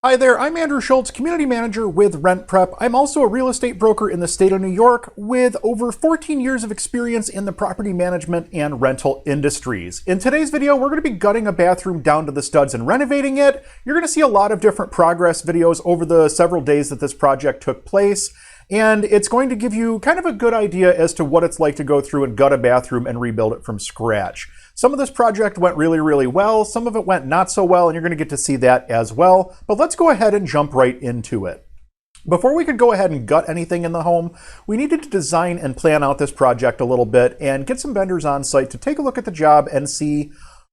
Hi there, I'm Andrew Schultz, Community Manager with Rent Prep. I'm also a real estate broker in the state of New York with over 14 years of experience in the property management and rental industries. In today's video, we're going to be gutting a bathroom down to the studs and renovating it. You're going to see a lot of different progress videos over the several days that this project took place. And it's going to give you kind of a good idea as to what it's like to go through and gut a bathroom and rebuild it from scratch. Some of this project went really well, some of it went not so well, and you're going to get to see that as well. But let's go ahead and jump right into it. Before we could go ahead and gut anything in the home, we needed to design and plan out this project a little bit and get some vendors on site to take a look at the job and see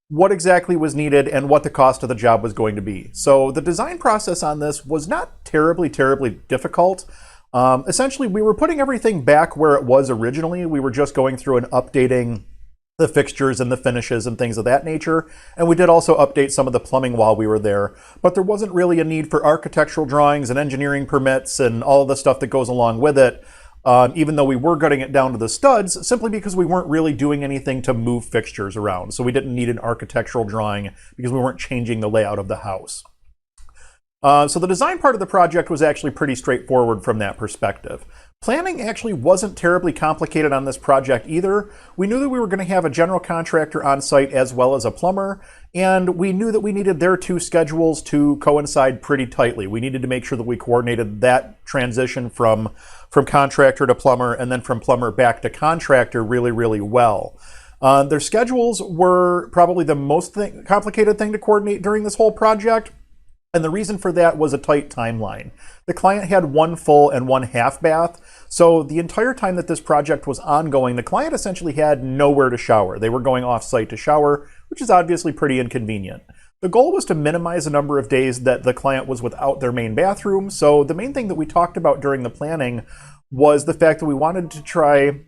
what exactly was needed and what the cost of the job was going to be. So the design process on this was not terribly difficult. Essentially, we were putting everything back where it was originally. We were just going through and updating the fixtures and the finishes and things of that nature. And we did also update some of the plumbing while we were there. But there wasn't really a need for architectural drawings and engineering permits and all of the stuff that goes along with it, even though we were gutting it down to the studs, simply because we weren't really doing anything to move fixtures around. So we didn't need an architectural drawing because we weren't changing the layout of the house. So the design part of the project was actually pretty straightforward from that perspective. Planning actually wasn't terribly complicated on this project either. We knew that we were going to have a general contractor on site as well as a plumber, and we knew that we needed their two schedules to coincide pretty tightly. We needed to make sure that we coordinated that transition from contractor to plumber and then from plumber back to contractor really well. Their schedules were probably the most complicated thing to coordinate during this whole project. And the reason for that was a tight timeline. The client had one full and one half bath, so the entire time that this project was ongoing, the client essentially had nowhere to shower. They were going off-site to shower, which is obviously pretty inconvenient. The goal was to minimize the number of days that the client was without their main bathroom, so the main thing that we talked about during the planning was the fact that we wanted to try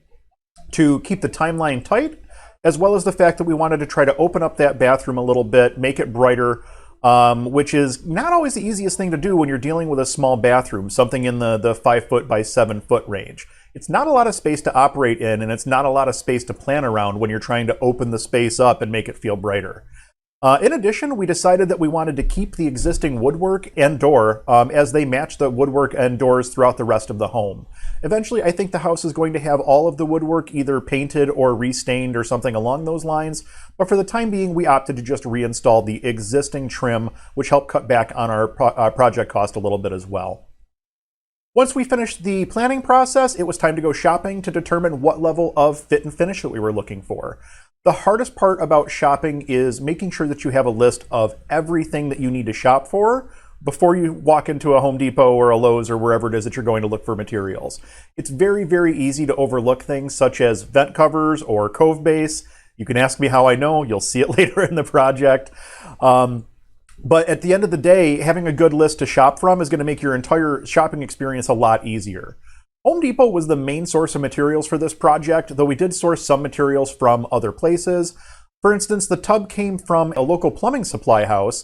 to keep the timeline tight, as well as the fact that we wanted to try to open up that bathroom a little bit, make it brighter, which is not always the easiest thing to do when you're dealing with a small bathroom, something in the 5 foot by 7 foot range. It's not a lot of space to operate in, and it's not a lot of space to plan around when you're trying to open the space up and make it feel brighter. In addition, we decided that we wanted to keep the existing woodwork and door as they match the woodwork and doors throughout the rest of the home. Eventually, I think the house is going to have all of the woodwork either painted or restained or something along those lines, but for the time being, we opted to just reinstall the existing trim, which helped cut back on our project cost a little bit as well. Once we finished the planning process, it was time to go shopping to determine what level of fit and finish that we were looking for. The hardest part about shopping is making sure that you have a list of everything that you need to shop for before you walk into a Home Depot or a Lowe's or wherever it is that you're going to look for materials. It's very easy to overlook things such as vent covers or cove base. You can ask me how I know, you'll see it later in the project. But at the end of the day, having a good list to shop from is going to make your entire shopping experience a lot easier. Home Depot was the main source of materials for this project, though we did source some materials from other places. For instance, the tub came from a local plumbing supply house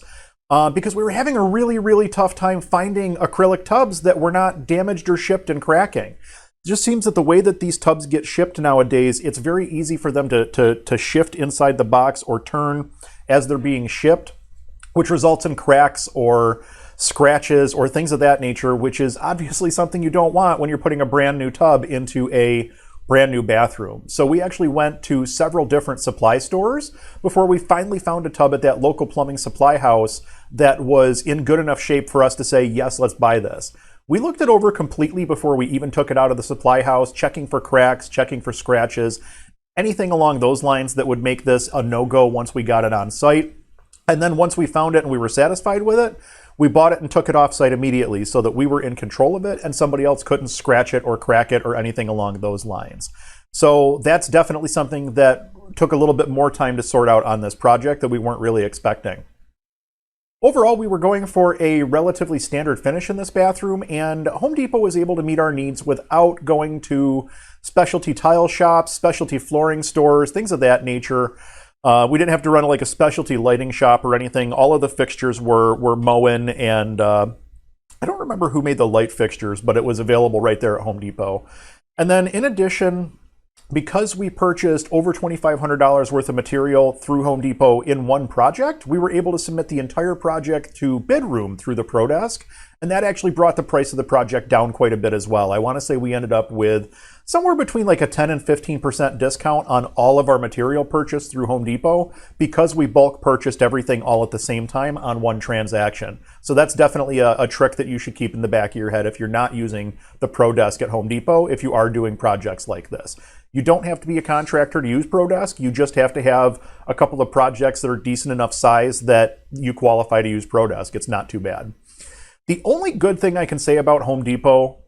because we were having a really tough time finding acrylic tubs that were not damaged or shipped and cracking. It just seems that the way that these tubs get shipped nowadays, it's very easy for them to shift inside the box or turn as they're being shipped, which results in cracks or scratches or things of that nature, which is obviously something you don't want when you're putting a brand new tub into a brand new bathroom. So we actually went to several different supply stores before we finally found a tub at that local plumbing supply house that was in good enough shape for us to say, yes, let's buy this. We looked it over completely before we even took it out of the supply house, checking for cracks, checking for scratches, anything along those lines that would make this a no-go once we got it on site. And then once we found it and we were satisfied with it, we bought it and took it off-site immediately so that we were in control of it and somebody else couldn't scratch it or crack it or anything along those lines. So that's definitely something that took a little bit more time to sort out on this project that we weren't really expecting. Overall, we were going for a relatively standard finish in this bathroom, and Home Depot was able to meet our needs without going to specialty tile shops, specialty flooring stores, things of that nature. We didn't have to run like a specialty lighting shop or anything. All of the fixtures were Moen, and I don't remember who made the light fixtures, but it was available right there at Home Depot. And then in addition, Because we purchased over $2,500 worth of material through Home Depot in one project, we were able to submit the entire project to bid room through the ProDesk, and that actually brought the price of the project down quite a bit as well. I want to say we ended up with somewhere between like a 10 and 15% discount on all of our material purchased through Home Depot because we bulk purchased everything all at the same time on one transaction. So that's definitely a trick that you should keep in the back of your head if you're not using the ProDesk at Home Depot, if you are doing projects like this. You don't have to be a contractor to use ProDesk. You just have to have a couple of projects that are decent enough size that you qualify to use ProDesk. It's not too bad. The only good thing I can say about Home Depot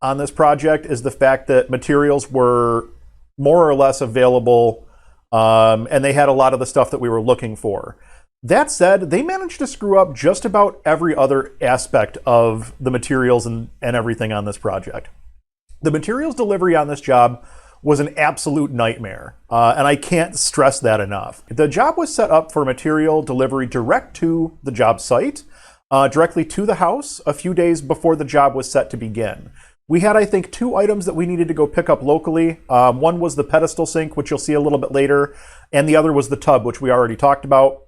on this project is the fact that materials were more or less available, and they had a lot of the stuff that we were looking for. That said, they managed to screw up just about every other aspect of the materials and everything on this project. The materials delivery on this job was an absolute nightmare, and I can't stress that enough. The job was set up for material delivery direct to the job site, directly to the house a few days before the job was set to begin. We had, I think, 2 items that we needed to go pick up locally. One was the pedestal sink, which you'll see a little bit later, and the other was the tub, which we already talked about.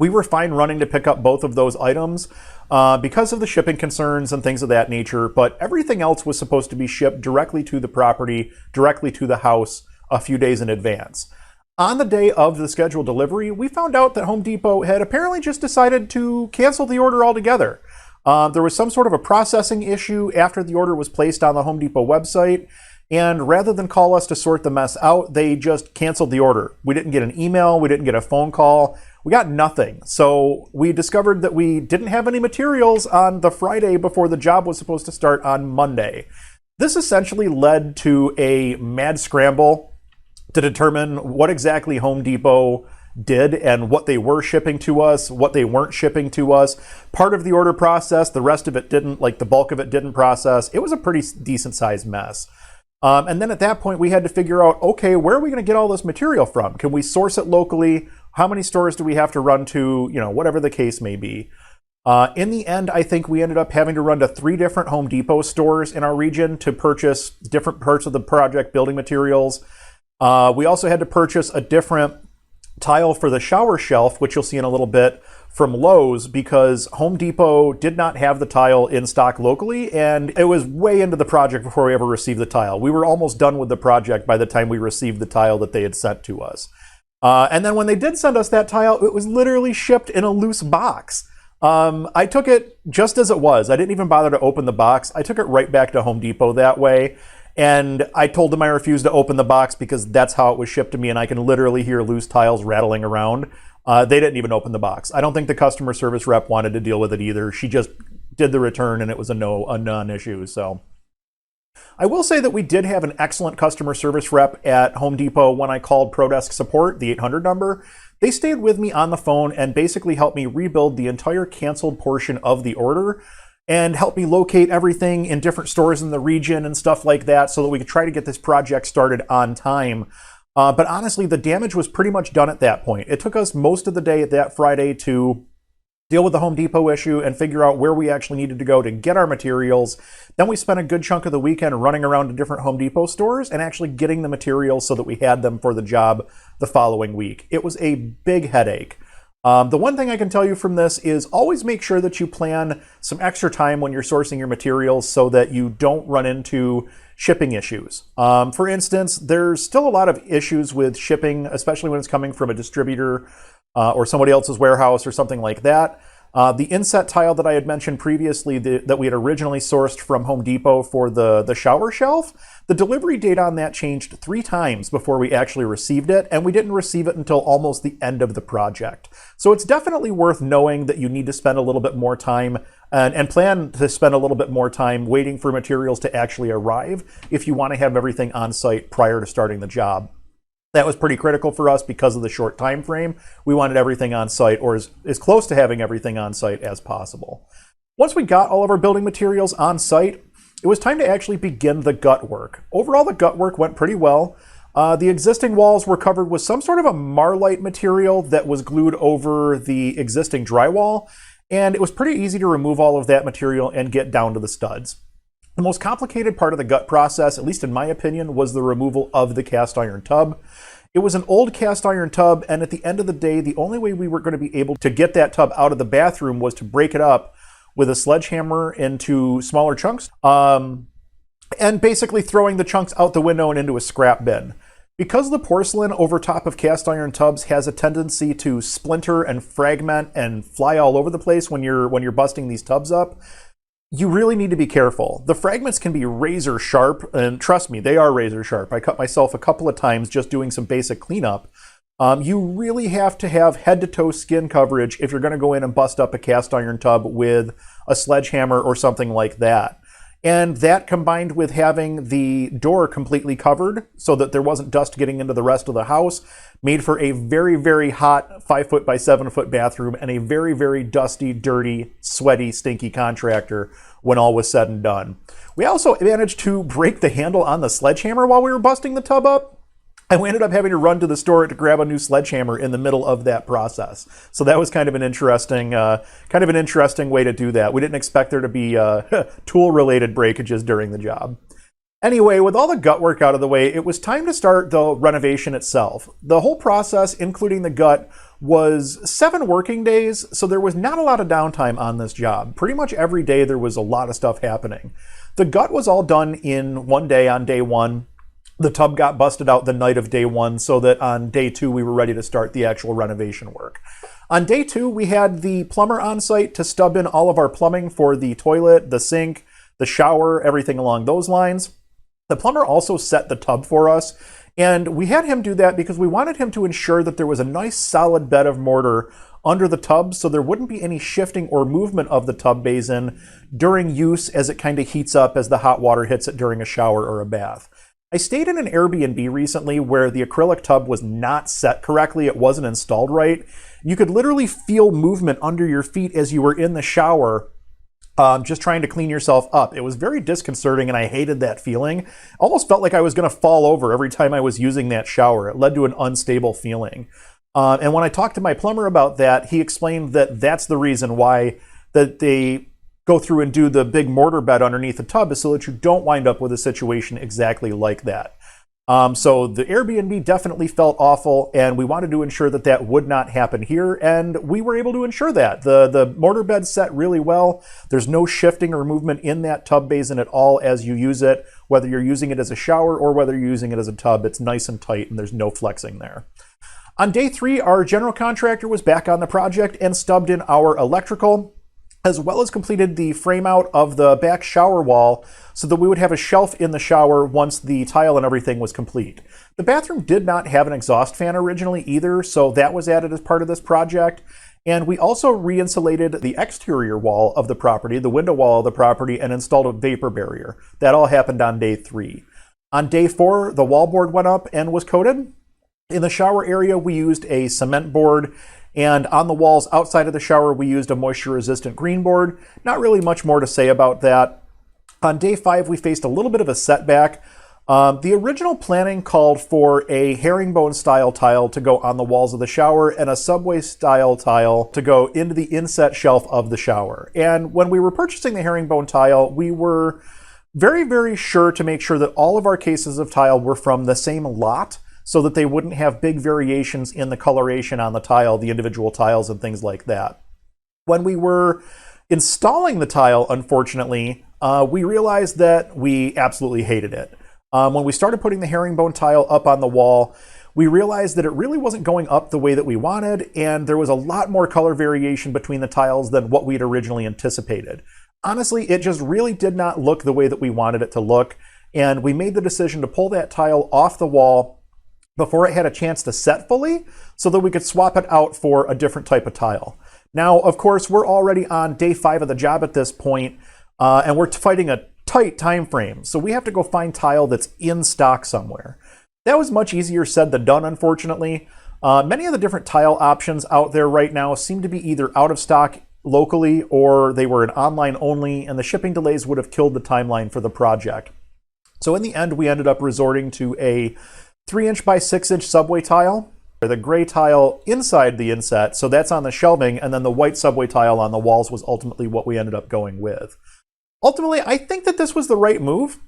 We were fine running to pick up both of those items because of the shipping concerns and things of that nature, but everything else was supposed to be shipped directly to the property, directly to the house a few days in advance. On the day of the scheduled delivery, we found out that Home Depot had apparently just decided to cancel the order altogether. There was some sort of a processing issue after the order was placed on the Home Depot website, and rather than call us to sort the mess out, they just canceled the order. We didn't get an email, we didn't get a phone call, we got nothing. So we discovered that we didn't have any materials on the Friday before the job was supposed to start on Monday. This essentially led to a mad scramble to determine what exactly Home Depot did and what they were shipping to us, what they weren't shipping to us. Part of the order process, the rest of it didn't, like the bulk of it didn't process. It was a pretty decent sized mess. And then at that point, we had to figure out, okay, where are we going to get all this material from? Can we source it locally? How many stores do we have to run to? You know, whatever the case may be. In the end, I think we ended up having to run to 3 different Home Depot stores in our region to purchase different parts of the project building materials. We also had to purchase a different tile for the shower shelf, which you'll see in a little bit, from Lowe's, because Home Depot did not have the tile in stock locally, and it was way into the project before we ever received the tile. We were almost done with the project by the time we received the tile that they had sent to us. And then when they did send us that tile, it was literally shipped in a loose box. I took it just as it was. I didn't even bother to open the box. I took it right back to Home Depot that way. And I told them I refused to open the box because that's how it was shipped to me, and I can literally hear loose tiles rattling around. They didn't even open the box. I don't think the customer service rep wanted to deal with it either. She just did the return, and it was a non-issue. So I will say that we did have an excellent customer service rep at Home Depot when I called ProDesk support, the 800 number. They stayed with me on the phone and basically helped me rebuild the entire canceled portion of the order and help me locate everything in different stores in the region and stuff like that so that we could try to get this project started on time. But honestly, the damage was pretty much done at that point. It took us most of the day that Friday to deal with the Home Depot issue and figure out where we actually needed to go to get our materials. Then we spent a good chunk of the weekend running around to different Home Depot stores and actually getting the materials so that we had them for the job the following week. It was a big headache. The one thing I can tell you from this is always make sure that you plan some extra time when you're sourcing your materials so that you don't run into shipping issues. For instance, there's still a lot of issues with shipping, especially when it's coming from a distributor or somebody else's warehouse or something like that. The inset tile that I had mentioned previously that we had originally sourced from Home Depot for the shower shelf, the delivery date on that changed 3 times before we actually received it, and we didn't receive it until almost the end of the project. So it's definitely worth knowing that you need to spend a little bit more time and plan to spend a little bit more time waiting for materials to actually arrive if you want to have everything on site prior to starting the job. That was pretty critical for us because of the short time frame. We wanted everything on site, or as close to having everything on site as possible. Once we got all of our building materials on site, it was time to actually begin the gut work. Overall, the gut work went pretty well. The existing walls were covered with some sort of a marlite material that was glued over the existing drywall, and it was pretty easy to remove all of that material and get down to the studs. The most complicated part of the gut process, at least in my opinion, was the removal of the cast iron tub. It was an old cast iron tub, and at the end of the day, the only way we were going to be able to get that tub out of the bathroom was to break it up with a sledgehammer into smaller chunks, and basically throwing the chunks out the window and into a scrap bin. Because the porcelain over top of cast iron tubs has a tendency to splinter and fragment and fly all over the place when you're busting these tubs up, you really need to be careful. The fragments can be razor sharp, and trust me, they are razor sharp. I cut myself a couple of times just doing some basic cleanup. You really have to have head-to-toe skin coverage if you're going to go in and bust up a cast iron tub with a sledgehammer or something like that. And that combined with having the door completely covered so that there wasn't dust getting into the rest of the house made for a very, very hot 5 foot by 7 foot bathroom and a very, very dusty, dirty, sweaty, stinky contractor when all was said and done. We also managed to break the handle on the sledgehammer while we were busting the tub up. And we ended up having to run to the store to grab a new sledgehammer in the middle of that process. So that was kind of an interesting way to do that. We didn't expect there to be tool-related breakages during the job. Anyway, with all the gut work out of the way, it was time to start the renovation itself. The whole process, including the gut, was 7 working days, so there was not a lot of downtime on this job. Pretty much every day there was a lot of stuff happening. The gut was all done in one day on day 1. The tub got busted out the night of day 1 so that on day 2 we were ready to start the actual renovation work. On day 2 we had the plumber on site to stub in all of our plumbing for the toilet, the sink, the shower, everything along those lines. The plumber also set the tub for us, and we had him do that because we wanted him to ensure that there was a nice solid bed of mortar under the tub so there wouldn't be any shifting or movement of the tub basin during use as it kind of heats up as the hot water hits it during a shower or a bath. I stayed in an Airbnb recently where the acrylic tub was not set correctly. It wasn't installed right. You could literally feel movement under your feet as you were in the shower, just trying to clean yourself up. It was very disconcerting and I hated that feeling. Almost felt like I was going to fall over every time I was using that shower. It led to an unstable feeling. And when I talked to my plumber about that, he explained that that's the reason why that they go through and do the big mortar bed underneath the tub is so that you don't wind up with a situation exactly like that. So the Airbnb definitely felt awful, and we wanted to ensure that that would not happen here, and we were able to ensure that. The mortar bed set really well. There's no shifting or movement in that tub basin at all as you use it, whether you're using it as a shower or whether you're using it as a tub. It's nice and tight, and there's no flexing there. On day 3, our general contractor was back on the project and stubbed in our electrical, as well as completed the frame out of the back shower wall so that we would have a shelf in the shower once the tile and everything was complete. The bathroom did not have an exhaust fan originally either, so that was added as part of this project. And we also re-insulated the exterior wall of the property, the window wall of the property, and installed a vapor barrier. That all happened on day 3. On day 4, the wallboard went up and was coated. In the shower area, we used a cement board, and on the walls outside of the shower, we used a moisture-resistant green board. Not really much more to say about that. On day 5, we faced a little bit of a setback. The original planning called for a herringbone-style tile to go on the walls of the shower and a subway-style tile to go into the inset shelf of the shower. And when we were purchasing the herringbone tile, we were very, very sure to make sure that all of our cases of tile were from the same lot, so that they wouldn't have big variations in the coloration on the tile, the individual tiles and things like that. When we were installing the tile, unfortunately, we realized that we absolutely hated it. When we started putting the herringbone tile up on the wall, we realized that it really wasn't going up the way that we wanted, and there was a lot more color variation between the tiles than what we had originally anticipated. Honestly, it just really did not look the way that we wanted it to look, and we made the decision to pull that tile off the wall before it had a chance to set fully so that we could swap it out for a different type of tile. Now, of course, we're already on day 5 of the job at this point, and we're fighting a tight time frame. So we have to go find tile that's in stock somewhere. That was much easier said than done, unfortunately. Many of the different tile options out there right now seem to be either out of stock locally or they were an online only, and the shipping delays would have killed the timeline for the project. So in the end, we ended up resorting to a 3-inch by 6-inch subway tile. The gray tile inside the inset, so that's on the shelving, and then the white subway tile on the walls was ultimately what we ended up going with. Ultimately, I think that this was the right move.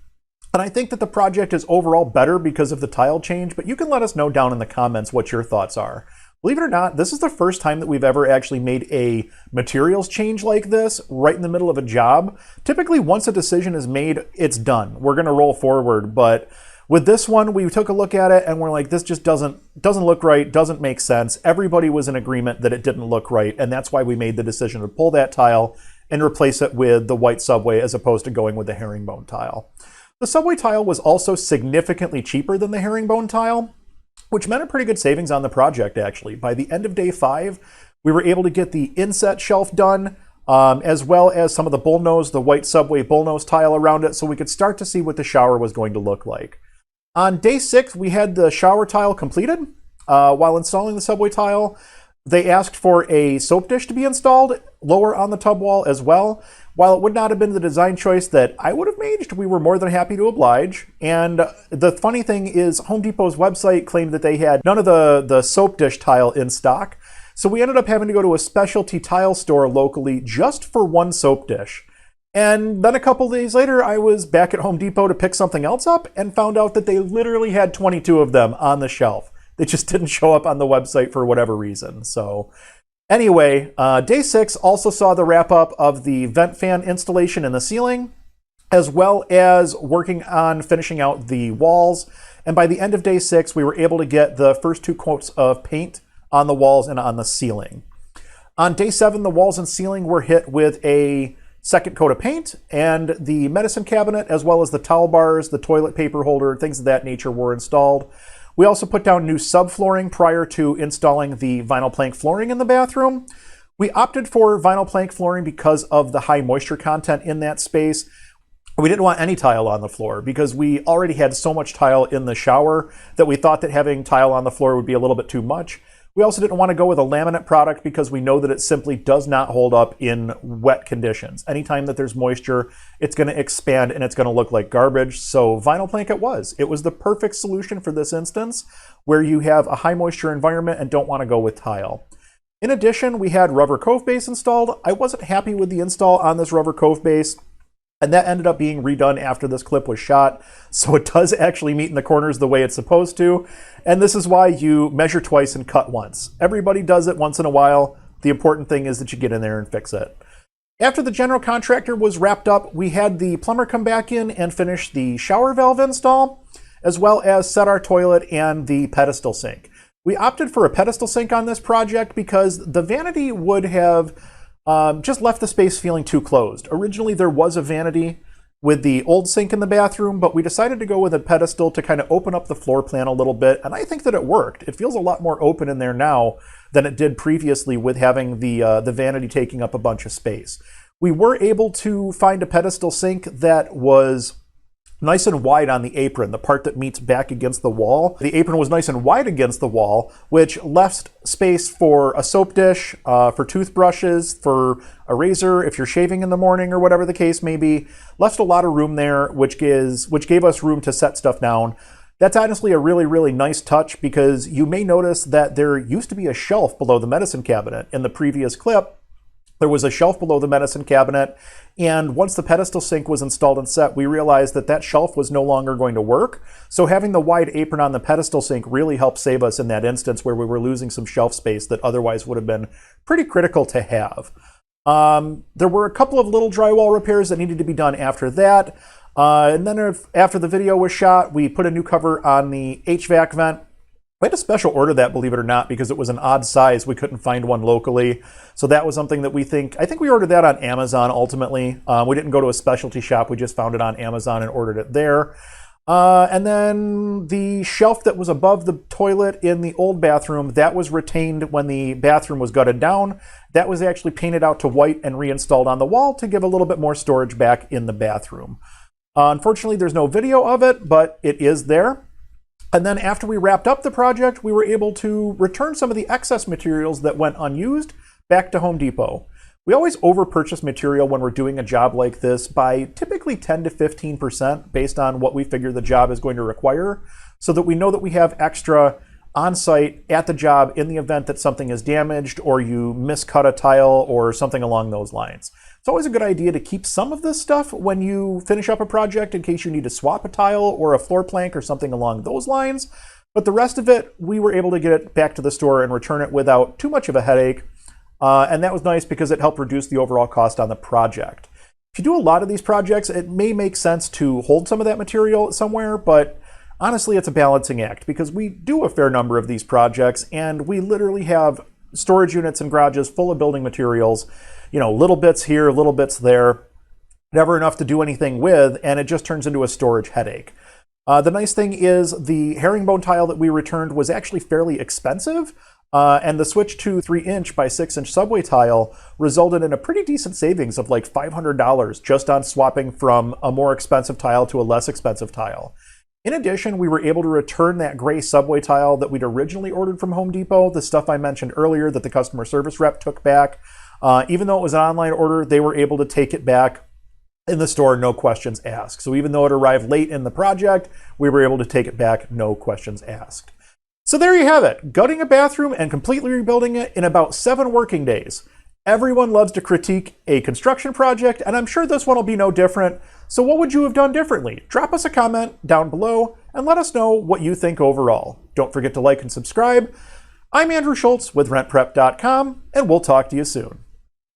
And I think that the project is overall better because of the tile change, but you can let us know down in the comments what your thoughts are. Believe it or not, this is the first time that we've ever actually made a materials change like this right in the middle of a job. Typically, once a decision is made, it's done. We're going to roll forward, but with this one, we took a look at it and we're like, this just doesn't look right, doesn't make sense. Everybody was in agreement that it didn't look right, and that's why we made the decision to pull that tile and replace it with the white subway as opposed to going with the herringbone tile. The subway tile was also significantly cheaper than the herringbone tile, which meant a pretty good savings on the project, actually. By the end of day 5, we were able to get the inset shelf done, as well as some of the bullnose, the white subway bullnose tile around it, so we could start to see what the shower was going to look like. On day 6, we had the shower tile completed. While installing the subway tile, they asked for a soap dish to be installed lower on the tub wall as well. While it would not have been the design choice that I would have made, we were more than happy to oblige. And the funny thing is, Home Depot's website claimed that they had none of the soap dish tile in stock. So we ended up having to go to a specialty tile store locally just for one soap dish. And then a couple days later, I was back at Home Depot to pick something else up and found out that they literally had 22 of them on the shelf. They just didn't show up on the website for whatever reason. So anyway, day 6 also saw the wrap up of the vent fan installation in the ceiling, as well as working on finishing out the walls. And by the end of day 6, we were able to get the first 2 coats of paint on the walls and on the ceiling. On day 7, the walls and ceiling were hit with a second coat of paint, and the medicine cabinet, as well as the towel bars, the toilet paper holder, things of that nature were installed. We also put down new subflooring prior to installing the vinyl plank flooring in the bathroom. We opted for vinyl plank flooring because of the high moisture content in that space. We didn't want any tile on the floor because we already had so much tile in the shower that we thought that having tile on the floor would be a little bit too much. We also didn't want to go with a laminate product because we know that it simply does not hold up in wet conditions. Anytime that there's moisture, it's going to expand and it's going to look like garbage. So vinyl plank it was. It was the perfect solution for this instance where you have a high moisture environment and don't want to go with tile. In addition, we had rubber cove base installed. I wasn't happy with the install on this rubber cove base, and that ended up being redone after this clip was shot. So it does actually meet in the corners the way it's supposed to. And this is why you measure twice and cut once. Everybody does it once in a while. The important thing is that you get in there and fix it. After the general contractor was wrapped up, we had the plumber come back in and finish the shower valve install, as well as set our toilet and the pedestal sink. We opted for a pedestal sink on this project because the vanity would have just left the space feeling too closed. Originally, there was a vanity with the old sink in the bathroom, but we decided to go with a pedestal to kind of open up the floor plan a little bit, and I think that it worked. It feels a lot more open in there now than it did previously with having the vanity taking up a bunch of space. We were able to find a pedestal sink that was nice and wide on the apron, the part that meets back against the wall. The apron was nice and wide against the wall, which left space for a soap dish, for toothbrushes, for a razor if you're shaving in the morning or whatever the case may be. Left a lot of room there, which gave us room to set stuff down. That's honestly a really, really nice touch because you may notice that there used to be a shelf below the medicine cabinet. In the previous clip, there was a shelf below the medicine cabinet, and once the pedestal sink was installed and set, we realized that that shelf was no longer going to work. So having the wide apron on the pedestal sink really helped save us in that instance where we were losing some shelf space that otherwise would have been pretty critical to have. There were a couple of little drywall repairs that needed to be done after that. And then after the video was shot, we put a new cover on the HVAC vent. We had to special order that, believe it or not, because it was an odd size. We couldn't find one locally. So that was something that I think we ordered that on Amazon ultimately. We didn't go to a specialty shop. We just found it on Amazon and ordered it there. And then the shelf that was above the toilet in the old bathroom, that was retained when the bathroom was gutted down. That was actually painted out to white and reinstalled on the wall to give a little bit more storage back in the bathroom. Unfortunately, there's no video of it, but it is there. And then after we wrapped up the project, we were able to return some of the excess materials that went unused back to Home Depot. We always over-purchase material when we're doing a job like this by typically 10 to 15% based on what we figure the job is going to require, so that we know that we have extra on site at the job in the event that something is damaged or you miscut a tile or something along those lines. It's always a good idea to keep some of this stuff when you finish up a project in case you need to swap a tile or a floor plank or something along those lines. But the rest of it, we were able to get it back to the store and return it without too much of a headache. And that was nice because it helped reduce the overall cost on the project. If you do a lot of these projects, it may make sense to hold some of that material somewhere, but honestly, it's a balancing act because we do a fair number of these projects and we literally have storage units and garages full of building materials, little bits here, little bits there, never enough to do anything with, and it just turns into a storage headache. The nice thing is the herringbone tile that we returned was actually fairly expensive. And the switch to 3-inch by 6-inch subway tile resulted in a pretty decent savings of like $500 just on swapping from a more expensive tile to a less expensive tile. In addition, we were able to return that gray subway tile that we'd originally ordered from Home Depot, the stuff I mentioned earlier that the customer service rep took back. Even though it was an online order, they were able to take it back in the store, no questions asked. So even though it arrived late in the project, we were able to take it back, no questions asked. So there you have it, gutting a bathroom and completely rebuilding it in about 7 working days. Everyone loves to critique a construction project, and I'm sure this one will be no different. So what would you have done differently? Drop us a comment down below and let us know what you think overall. Don't forget to like and subscribe. I'm Andrew Schultz with RentPrep.com, and we'll talk to you soon.